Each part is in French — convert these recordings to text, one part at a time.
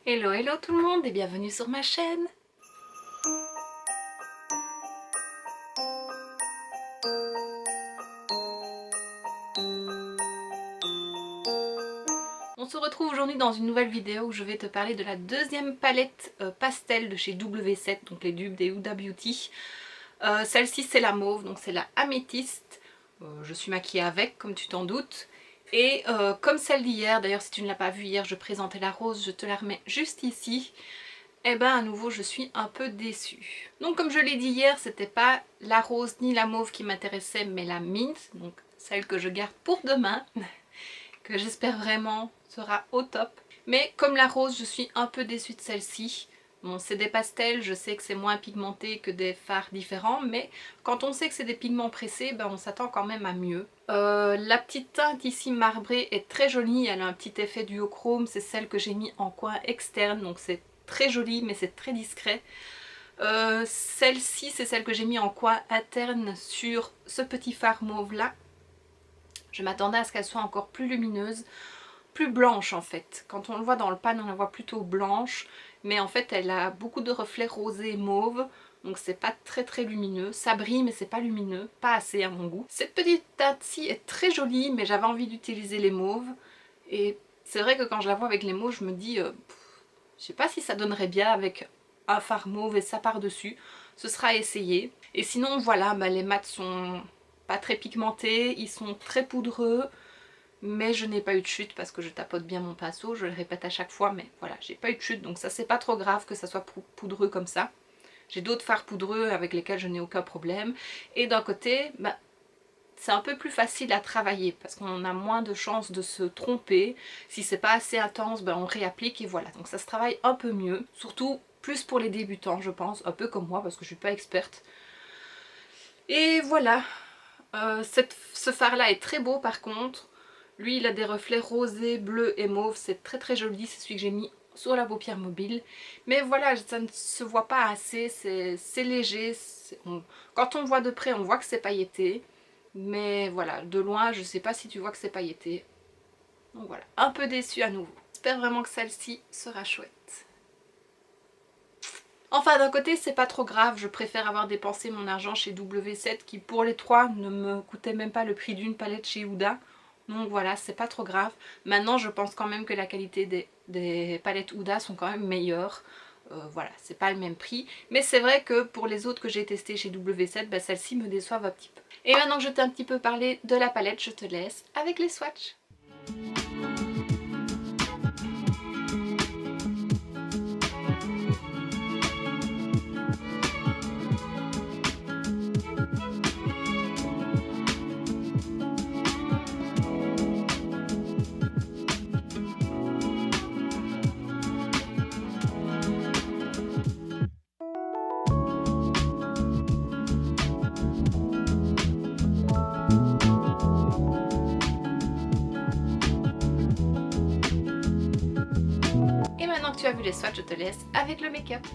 Hello hello tout le monde et bienvenue sur ma chaîne. On se retrouve aujourd'hui dans une nouvelle vidéo où je vais te parler de la deuxième palette pastel de chez W7, donc les dupes des Huda Beauty. Celle-ci c'est la mauve, donc c'est la améthyste. Je suis maquillée avec, comme tu t'en doutes. Et comme celle d'hier, d'ailleurs si tu ne l'as pas vue hier, je présentais la rose, je te la remets juste ici. Et ben à nouveau je suis un peu déçue. Donc comme je l'ai dit hier, c'était pas la rose ni la mauve qui m'intéressait, mais la mint, donc celle que je garde pour demain, que j'espère vraiment sera au top. Mais comme la rose, je suis un peu déçue de celle-ci. Bon, c'est des pastels, je sais que c'est moins pigmenté que des fards différents, mais quand on sait que c'est des pigments pressés, ben on s'attend quand même à mieux. La petite teinte ici marbrée est très jolie, elle a un petit effet duochrome, c'est celle que j'ai mis en coin externe, donc c'est très joli mais c'est très discret. Celle-ci c'est celle que j'ai mis en coin interne sur ce petit fard mauve là. Je m'attendais à ce qu'elle soit encore plus lumineuse, plus blanche en fait. Quand on le voit dans le pan, on la voit plutôt blanche, mais en fait elle a beaucoup de reflets rosés mauve, donc c'est pas très lumineux. Ça brille mais c'est pas lumineux, pas assez à mon goût. Cette petite teinte-ci est très jolie, mais j'avais envie d'utiliser les mauves, et c'est vrai que quand je la vois avec les mauves, je me dis, je sais pas si ça donnerait bien avec un fard mauve et ça par-dessus. Ce sera à essayer. Et sinon voilà, bah, les mats sont pas très pigmentés, ils sont très poudreux. Mais je n'ai pas eu de chute parce que je tapote bien mon pinceau, je le répète à chaque fois, mais voilà, j'ai pas eu de chute, donc ça c'est pas trop grave que ça soit poudreux comme ça. J'ai d'autres fards poudreux avec lesquels je n'ai aucun problème. Et d'un côté, bah, c'est un peu plus facile à travailler parce qu'on a moins de chances de se tromper. Si c'est pas assez intense, ben on réapplique et voilà. Donc ça se travaille un peu mieux, surtout plus pour les débutants je pense, un peu comme moi parce que je suis pas experte. Et voilà, ce fard là est très beau par contre. Lui il a des reflets rosés, bleus et mauves, c'est très joli, c'est celui que j'ai mis sur la paupière mobile. Mais voilà, ça ne se voit pas assez, c'est léger. Quand on voit de près, on voit que c'est pailleté. Mais voilà, de loin, je sais pas si tu vois que c'est pailleté. Donc voilà, un peu déçue à nouveau. J'espère vraiment que celle-ci sera chouette. Enfin d'un côté c'est pas trop grave, je préfère avoir dépensé mon argent chez W7 qui pour les trois ne me coûtait même pas le prix d'une palette chez Huda. Donc voilà, c'est pas trop grave. Maintenant je pense quand même que la qualité des palettes Huda sont quand même meilleures. Voilà, c'est pas le même prix. Mais c'est vrai que pour les autres que j'ai testées chez W7, bah, celles-ci me déçoivent un petit peu. Et maintenant que je t'ai un petit peu parlé de la palette, je te laisse avec les swatchs. Et maintenant que tu as vu les swatchs, je te laisse avec le make-up.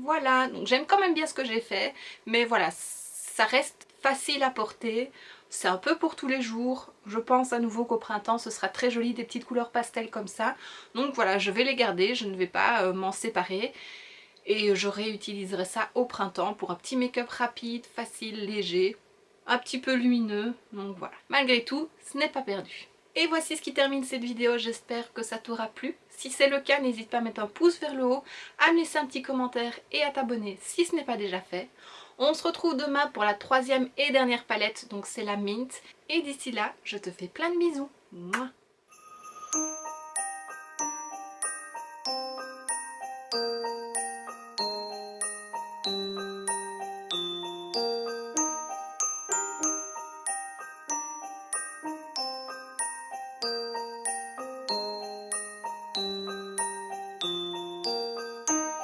Voilà, donc j'aime quand même bien ce que j'ai fait, mais voilà, ça reste facile à porter. C'est un peu pour tous les jours. Je pense à nouveau qu'au printemps ce sera très joli, des petites couleurs pastel comme ça. Donc voilà, je vais les garder, je ne vais pas m'en séparer. Et je réutiliserai ça au printemps pour un petit make-up rapide, facile, léger, un petit peu lumineux. Donc voilà, malgré tout, ce n'est pas perdu. Et voici ce qui termine cette vidéo, j'espère que ça t'aura plu. Si c'est le cas, n'hésite pas à mettre un pouce vers le haut, à me laisser un petit commentaire et à t'abonner si ce n'est pas déjà fait. On se retrouve demain pour la troisième et dernière palette, donc c'est la Mint. Et d'ici là, je te fais plein de bisous. Mouah.